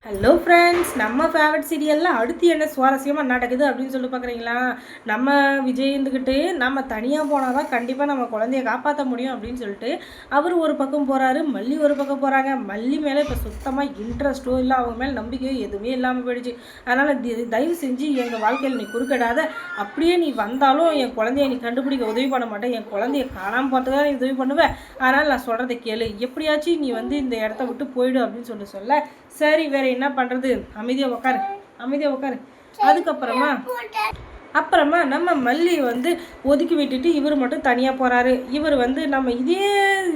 Hello friends, நம்ம favourite சீரியலில் அடுத்து என்ன சுவாரஸ்யமாக நடக்குது அப்படின்னு சொல்லி பார்க்குறீங்களா? நம்ம விஜய் இருந்துக்கிட்டு நம்ம தனியாக போனால் தான் கண்டிப்பாக நம்ம குழந்தைய காப்பாற்ற முடியும் அப்படின்னு சொல்லிட்டு அவர் ஒரு பக்கம் போகிறாரு, மல்லி ஒரு பக்கம் போகிறாங்க. மல்லி மேலே இப்போ சுத்தமாக இன்ட்ரெஸ்ட்டோ இல்லை, அவங்க மேலே நம்பிக்கையோ எதுவுமே இல்லாமல் போயிடுச்சு. அதனால் தயவு செஞ்சு எங்கள் வாழ்க்கையில் நீ குறுக்கிடாத, அப்படியே நீ வந்தாலும் என் குழந்தைய நீ கண்டுபிடிக்க உதவி பண்ண மாட்டேன், என் குழந்தைய காணாமல் பார்த்துக்க நீ உதவி பண்ணுவேன். அதனால் நான் சொல்கிறத கேளு, எப்படியாச்சும் நீ இந்த இடத்த விட்டு போயிடு அப்படின்னு சொல்ல சரி வேற என்ன பண்ணுறது, அமைதியாக உட்காரு. அப்புறமா நம்ம மல்லி ஒதுக்கி விட்டுட்டு இவர் மட்டும் தனியாக போகிறாரு. இவர் நம்ம இதே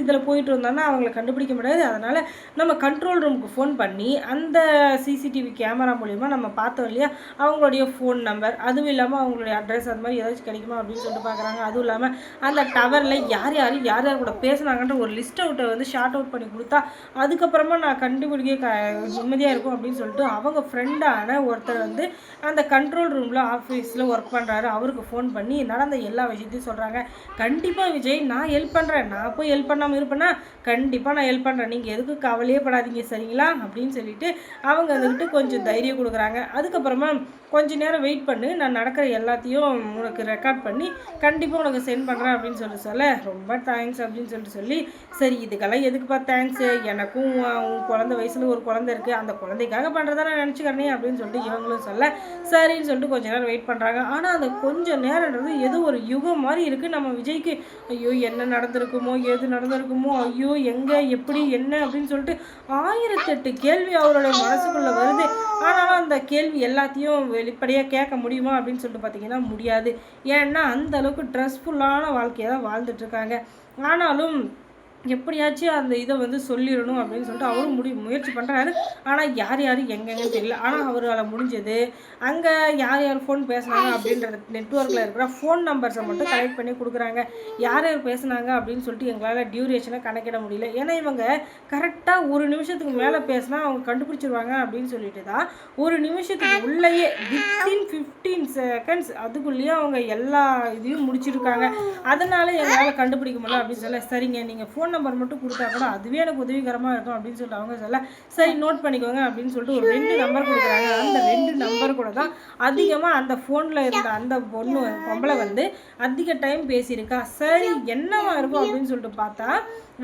இதில் போயிட்டு இருந்தோன்னா அவங்கள கண்டுபிடிக்க முடியாது. அதனால் நம்ம கண்ட்ரோல் ரூமுக்கு ஃபோன் பண்ணி அந்த சிசிடிவி கேமரா மூலிமா நம்ம பார்த்தோம் இல்லையா, அவங்களுடைய ஃபோன் நம்பர், அதுவும் இல்லாமல் அவங்களுடைய அட்ரஸ், அது மாதிரி ஏதாச்சும் கிடைக்குமா அப்படின்னு சொல்லிட்டு பார்க்குறாங்க. அதுவும் இல்லாமல் அந்த டவரில் யார் கூட பேசுனாங்கன்ற ஒரு லிஸ்ட் அவுட்டை ஷார்ட் அவுட் பண்ணி கொடுத்தா அதுக்கப்புறமா நான் கண்டுபிடிக்க நிம்மதியாக இருக்கும் அப்படின்னு சொல்லிட்டு அவங்க ஃப்ரெண்டான ஒருத்தர் அந்த கண்ட்ரோல் ரூமில் ஆஃபீஸில் ஒர்க் பண்ணுறாரு. அவருக்கு ஃபோன் பண்ணி நடந்த எல்லா விஷயத்தையும் சொல்கிறாங்க. கண்டிப்பாக விஜய், நான் ஹெல்ப் பண்ணுறேன், நான் போய் ஹெல்ப் பண்ணாமல் இருப்பேன்னா கண்டிப்பாக நான் ஹெல்ப் பண்ணுறேன், நீங்கள் எதுக்கு கவலையே படாதீங்க சரிங்களா அப்படின்னு சொல்லிட்டு அவங்க வந்துக்கிட்டு கொஞ்சம் தைரியம் கொடுக்குறாங்க. அதுக்கப்புறமா கொஞ்ச நேரம் வெயிட் பண்ணு, நான் நடக்கிற எல்லாத்தையும் உனக்கு ரெக்கார்ட் பண்ணி கண்டிப்பாக உனக்கு சென்ட் பண்ணுறேன் அப்படின்னு சொல்ல ரொம்ப தேங்க்ஸ் அப்படின்னு சொல்லி சரி இதுக்கெல்லாம் எதுக்குப்பா தேங்க்ஸு, எனக்கும் உன் குழந்தை வயசில் ஒரு குழந்தை இருக்குது, அந்த குழந்தைக்காக பண்ணுறதா நான் நினச்சிக்கிறேனே அப்படின்னு சொல்லிட்டு இவங்களும் சரின்னு சொல்லிட்டு கொஞ்ச நேரம் வெயிட் பண்ணுறாங்க. ஆனால் அந்த கொஞ்சம் நேரம்ன்றது ஏதோ ஒரு யுகம் மாதிரி இருக்குது நம்ம விஜய்க்கு. ஐயோ என்ன நடந்திருக்குமோ, எது நடந்திருக்குமோ, ஐயோ எங்கே எப்படி என்ன அப்படின்னு சொல்லிட்டு 1008 கேள்வி அவருடைய மனசுக்குள்ளே வருது. ஆனாலும் அந்த கேள்வி எல்லாத்தையும் வெளிப்படையாக கேட்க முடியுமா அப்படின்னு சொல்லிட்டு பார்த்தீங்கன்னா முடியாது. ஏன்னா அந்த அளவுக்கு ஸ்ட்ரெஸ்ஃபுல்லான வாழ்க்கையை தான் வாழ்ந்துட்டுருக்காங்க. ஆனாலும் எப்படியாச்சும் அந்த இதை சொல்லிடணும் அப்படின்னு சொல்லிட்டு அவரும் முயற்சி பண்ணுறாரு. ஆனால் யார் எங்கெங்கன்னு தெரியல. ஆனால் அவரால் முடிஞ்சது அங்கே யார் ஃபோன் பேசுனாங்க அப்படின்ற நெட்ஒர்க்கில் இருக்கிற ஃபோன் நம்பர்ஸை மட்டும் கலெக்ட் பண்ணி கொடுக்குறாங்க. யார் பேசுனாங்க அப்படின்னு சொல்லிட்டு எங்களால் டியூரேஷனை கணக்கிட முடியல. ஏன்னா இவங்க கரெக்டாக ஒரு நிமிஷத்துக்கு மேலே பேசினா அவங்க கண்டுபிடிச்சிருவாங்க அப்படின்னு சொல்லிட்டு தான் ஒரு நிமிஷத்துக்கு உள்ளேயே வித்தின் 15 செகண்ட்ஸ் அதுக்குள்ளேயே அவங்க எல்லா இதையும் முடிச்சிருக்காங்க. அதனால் எங்களால் கண்டுபிடிக்க முடியல அப்படின்னு சரிங்க நீங்கள் ஃபோன் நம்பர் மட்டும் கொடுத்தா கூட அதுவே எனக்கு உதவிகரமாக இருக்கும் அப்படின்னு சொல்லிட்டு அவங்க சரி நோட் பண்ணிக்கோங்க அப்படின்னு சொல்லிட்டு ஒரு 2 நம்பர் கொடுக்குறாங்க. அந்த 2 நம்பர் கூட தான் அதிகமாக அந்த ஃபோனில் இருந்த அந்த பொம்பளை அதிக டைம் பேசியிருக்கா. சரி என்னவா இருக்கும் அப்படின்னு சொல்லிட்டு பார்த்தா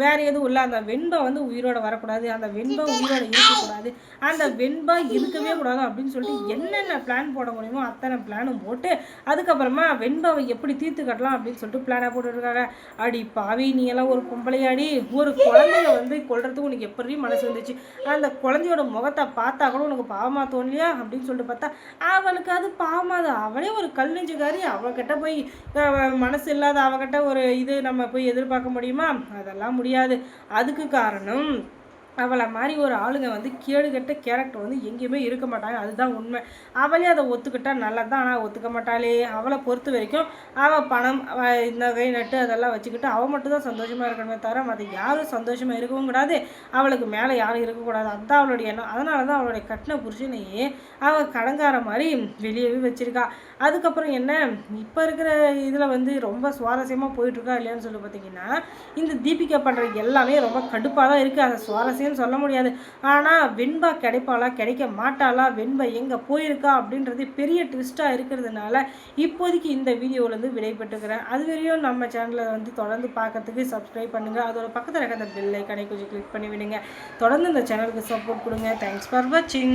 வேறு எதுவும் இல்லை, அந்த வெண்பா உயிரோட வரக்கூடாது, அந்த வெண்பா உயிரோட இருக்கக்கூடாது, அந்த வெண்பா இருக்கவே கூடாது அப்படின்னு சொல்லிட்டு என்னென்ன பிளான் போட முடியுமோ அத்தனை பிளானும் போட்டு அதுக்கப்புறமா வெண்பாவை எப்படி தீர்த்து கட்டலாம் அப்படின்னு சொல்லிட்டு பிளானை போட்டுருக்காங்க. அடி பாவி, நீ எல்லாம் ஒரு பொம்பளையாடி, ஒரு குழந்தைய கொல்றதுக்கு உனக்கு எப்படி மனசு வந்துச்சு, அந்த குழந்தையோட முகத்தை பார்த்தா கூட உனக்கு பாவமாக தோணலையா அப்படின்னு சொல்லிட்டு பார்த்தா அவளுக்கு அது பாவமாக, அவளே ஒரு கல் நெஞ்சுக்காரி, அவகிட்ட போய் மனசு இல்லாத அவகிட்ட ஒரு இது நம்ம போய் எதிர்பார்க்க முடியுமா, அதெல்லாம் முடியாது. அதுக்கு காரணம் அவளை மாதிரி ஒரு ஆளுங்க கேடுகட்ட கேரக்டர் எங்கேயுமே இருக்க மாட்டாங்க, அதுதான் உண்மை. அவளே அதை ஒத்துக்கிட்டா நல்லது தான். ஆனால் ஒத்துக்க மாட்டாளே. அவளை பொறுத்த வரைக்கும் அவள் பணம் இந்த கை நட்டு அதெல்லாம் வச்சுக்கிட்டு அவள் மட்டும்தான் சந்தோஷமாக இருக்கணுமே தவிர மற்ற யாரும் சந்தோஷமாக இருக்கவும் கூடாது, அவளுக்கு மேலே யாரும் இருக்கக்கூடாது, அதுதான் அவளுடைய எண்ணம். அதனால தான் அவளுடைய கட்டின புருஷனையே அவள் கடங்கார மாதிரி வெளியவே வச்சுருக்கா. அதுக்கப்புறம் என்ன, இப்போ இருக்கிற இதில் ரொம்ப சுவாரஸ்யமாக போயிட்டுருக்கா இல்லையான்னு சொல்லி பார்த்தீங்கன்னா இந்த தீபிகா பண்ணுற எல்லாமே ரொம்ப கடுப்பாக தான் இருக்குது. அந்த சுவாரஸ்யம்னு சொல்ல முடியாது. ஆனால் வெண்பா கிடைப்பாளா கிடைக்க மாட்டாளா, வெண்பா எங்கே போயிருக்கா அப்படின்றது பெரிய ட்விஸ்ட்டாக இருக்கிறதுனால இப்போதைக்கு இந்த வீடியோவிலேருந்து விடைபெற்றுக்கிறேன். அது வரையும் நம்ம சேனலை தொடர்ந்து பார்க்கறதுக்கு சப்ஸ்கிரைப் பண்ணுங்கள். அதோட பக்கத்தில் இருக்க அந்த பெல் ஐக்கானை கொஞ்சம் கிளிக் பண்ணி விடுங்க. தொடர்ந்து இந்த சேனலுக்கு சப்போர்ட் கொடுங்க. தேங்க்ஸ் ஃபார் வாட்சிங்.